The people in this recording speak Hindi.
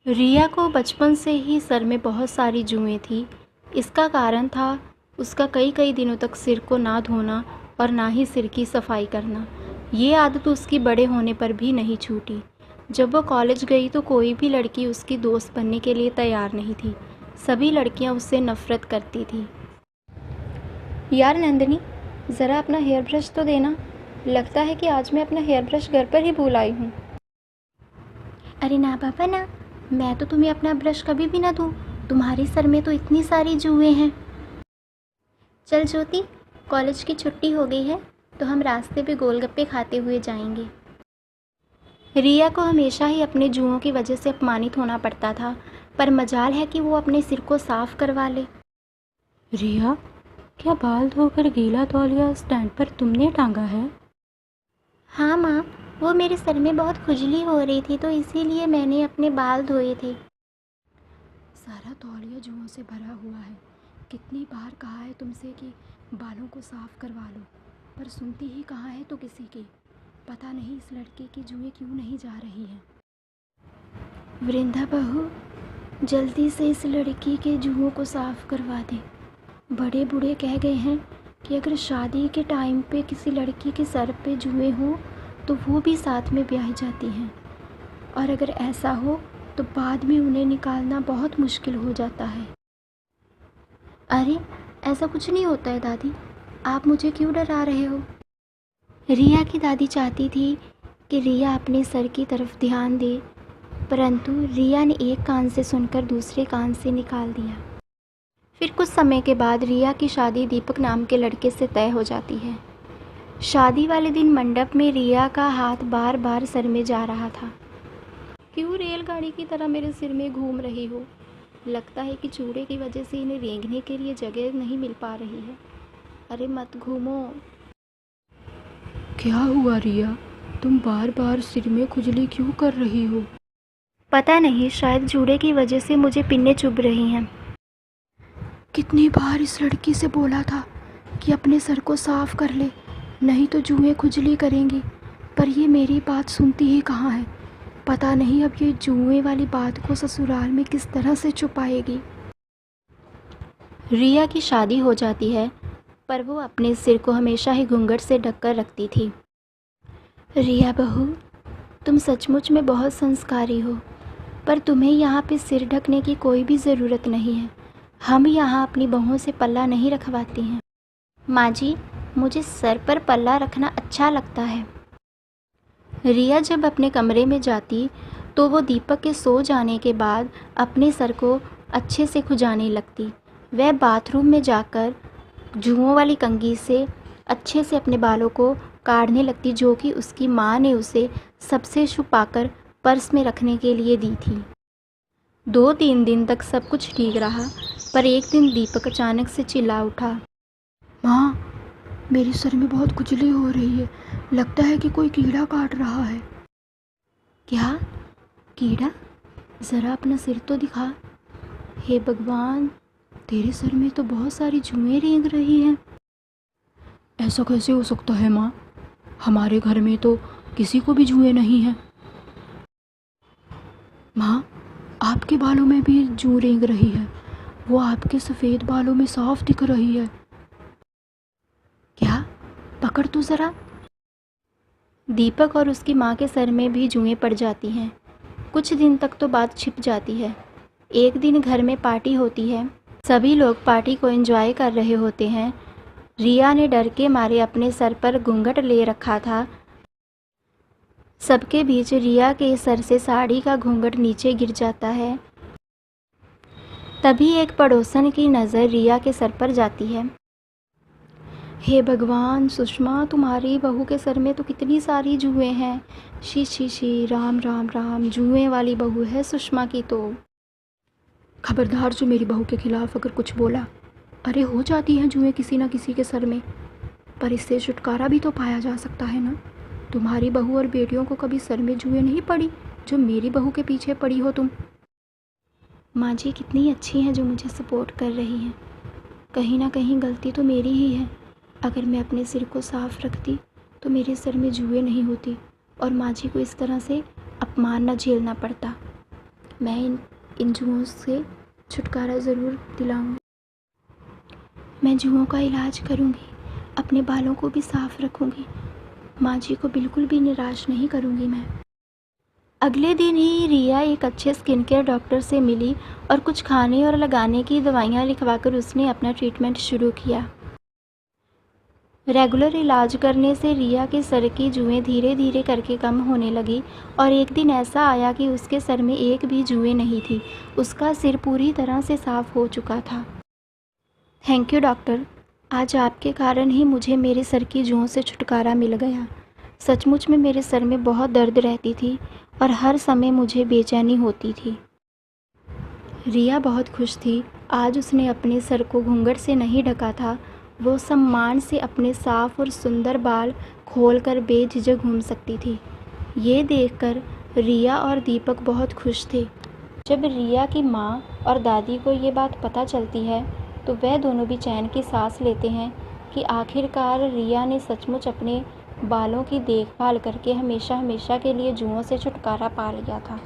रिया को बचपन से ही सर में बहुत सारी जुएँ थी। इसका कारण था उसका कई कई दिनों तक सिर को ना धोना और ना ही सिर की सफाई करना। ये आदत उसकी बड़े होने पर भी नहीं छूटी। जब वो कॉलेज गई तो कोई भी लड़की उसकी दोस्त बनने के लिए तैयार नहीं थी। सभी लड़कियां उससे नफ़रत करती थी। यार नंदिनी, ज़रा अपना हेयर ब्रश तो देना। लगता है कि आज मैं अपना हेयर ब्रश घर पर ही भूल आई हूँ। अरे ना पापा ना, मैं तो तुम्हें अपना ब्रश कभी भी ना दूँ। तुम्हारे सर में तो इतनी सारी जुएँ हैं। चल ज्योति, कॉलेज की छुट्टी हो गई है तो हम रास्ते पे गोलगप्पे खाते हुए जाएंगे। रिया को हमेशा ही अपने जुओं की वजह से अपमानित होना पड़ता था, पर मजाल है कि वो अपने सिर को साफ करवा ले। रिया, क्या बाल धोकर गीला तौलिया स्टैंड पर तुमने टांगा है? हाँ माँ, वो मेरे सर में बहुत खुजली हो रही थी तो इसीलिए मैंने अपने बाल धोए थे। सारा तौलिया जुओं से भरा हुआ है। कितनी बार कहा है तुमसे कि बालों को साफ करवा लो, पर सुनती ही कहाँ है तो किसी की। पता नहीं इस लड़के की जुएं क्यों नहीं जा रही हैं। वृंदा बहू, जल्दी से इस लड़की के जुओं को साफ करवा दे। बड़े बूढ़े कह गए हैं कि अगर शादी के टाइम पे किसी लड़की के सर पे जुएं हो तो वो भी साथ में ब्याही जाती हैं, और अगर ऐसा हो तो बाद में उन्हें निकालना बहुत मुश्किल हो जाता है। अरे ऐसा कुछ नहीं होता है दादी, आप मुझे क्यों डरा रहे हो? रिया की दादी चाहती थी कि रिया अपने सर की तरफ ध्यान दे, परंतु रिया ने एक कान से सुनकर दूसरे कान से निकाल दिया। फिर कुछ समय के बाद रिया की शादी दीपक नाम के लड़के से तय हो जाती है। शादी वाले दिन मंडप में रिया का हाथ बार बार सर में जा रहा था। क्यों रेलगाड़ी की तरह मेरे सिर में घूम रही हो? लगता है कि चूड़े की वजह से इन्हें रेंगने के लिए जगह नहीं मिल पा रही है। अरे मत घूमो। क्या हुआ रिया, तुम बार बार सिर में खुजली क्यों कर रही हो? पता नहीं, शायद जूड़े की वजह से मुझे पिन्ने चुभ रही हैं। कितनी बार इस लड़की से बोला था कि अपने सर को साफ कर ले, नहीं तो जुएं खुजली करेंगी, पर ये मेरी बात सुनती ही कहाँ है। पता नहीं अब ये जुएं वाली बात को ससुराल में किस तरह से छुपाएगी। रिया की शादी हो जाती है, पर वो अपने सिर को हमेशा ही घूंघट से ढककर रखती थी। रिया बहू, तुम सचमुच में बहुत संस्कारी हो, पर तुम्हें यहाँ पे सिर ढकने की कोई भी ज़रूरत नहीं है। हम यहाँ अपनी बहुओं से पल्ला नहीं रखवाती हैं। माँ जी, मुझे सर पर पल्ला रखना अच्छा लगता है। रिया जब अपने कमरे में जाती तो वो दीपक के सो जाने के बाद अपने सर को अच्छे से खुजाने लगती। वह बाथरूम में जाकर जुओं वाली कंघी से अच्छे से अपने बालों को काढ़ने लगती, जो कि उसकी माँ ने उसे सबसे छुपाकर पर्स में रखने के लिए दी थी। 2-3 दिन तक सब कुछ ठीक रहा, पर एक दिन दीपक अचानक से चिल्ला उठा। माँ, मेरे सर में बहुत खुजली हो रही है। लगता है कि कोई कीड़ा काट रहा है। क्या? कीड़ा? ज़रा अपना सिर तो दिखा। हे भगवान, तेरे सर में तो बहुत सारी जुएं रेंग रही हैं। ऐसा कैसे हो सकता है माँ? हमारे घर में तो किसी को भी जुएं नहीं हैं। माँ, आपके बालों में भी जू रेंग रही है। वो आपके सफ़ेद बालों में साफ दिख रही है। क्या? पकड़ तो ज़रा। दीपक और उसकी माँ के सर में भी जुएं पड़ जाती हैं। कुछ दिन तक तो बात छिप जाती है। एक दिन घर में पार्टी होती है। सभी लोग पार्टी को एंजॉय कर रहे होते हैं। रिया ने डर के मारे अपने सर पर घूंघट ले रखा था। सबके बीच रिया के सर से साड़ी का घूंघट नीचे गिर जाता है। तभी एक पड़ोसन की नज़र रिया के सर पर जाती है। हे भगवान सुषमा, तुम्हारी बहू के सर में तो कितनी सारी जुएं हैं। शी शी शी, राम राम राम, जुएं वाली बहू है सुषमा की तो। खबरदार जो मेरी बहू के खिलाफ अगर कुछ बोला। अरे हो जाती हैं जुएं किसी ना किसी के सर में, पर इससे छुटकारा भी तो पाया जा सकता है ना। तुम्हारी बहू और बेटियों को कभी सर में जुएं नहीं पड़ी जो मेरी बहू के पीछे पड़ी हो तुम। माँ जी कितनी अच्छी हैं जो मुझे सपोर्ट कर रही हैं। कहीं ना कहीं गलती तो मेरी ही है। अगर मैं अपने सिर को साफ रखती तो मेरे सर में जुएं नहीं होती और माँ जी को इस तरह से अपमान न झेलना पड़ता। मैं इन जुओं से छुटकारा ज़रूर दिलाऊंगी। मैं जुओं का इलाज करूंगी, अपने बालों को भी साफ रखूंगी। माँ जी को बिल्कुल भी निराश नहीं करूंगी मैं। अगले दिन ही रिया एक अच्छे स्किन केयर डॉक्टर से मिली और कुछ खाने और लगाने की दवाइयाँ लिखवाकर उसने अपना ट्रीटमेंट शुरू किया। रेगुलर इलाज करने से रिया के सर की जुएँ धीरे धीरे करके कम होने लगी और एक दिन ऐसा आया कि उसके सर में एक भी जुएँ नहीं थी। उसका सिर पूरी तरह से साफ हो चुका था। थैंक यू डॉक्टर, आज आपके कारण ही मुझे मेरे सर की जुओं से छुटकारा मिल गया। सचमुच में मेरे सर में बहुत दर्द रहती थी और हर समय मुझे बेचैनी होती थी। रिया बहुत खुश थी। आज उसने अपने सर को घूंघट से नहीं ढका था। वो सम्मान से अपने साफ और सुंदर बाल खोलकर बेझिझक घूम सकती थी। ये देखकर रिया और दीपक बहुत खुश थे। जब रिया की माँ और दादी को ये बात पता चलती है तो वह दोनों भी चैन की सांस लेते हैं कि आखिरकार रिया ने सचमुच अपने बालों की देखभाल करके हमेशा हमेशा के लिए जुओं से छुटकारा पा लिया था।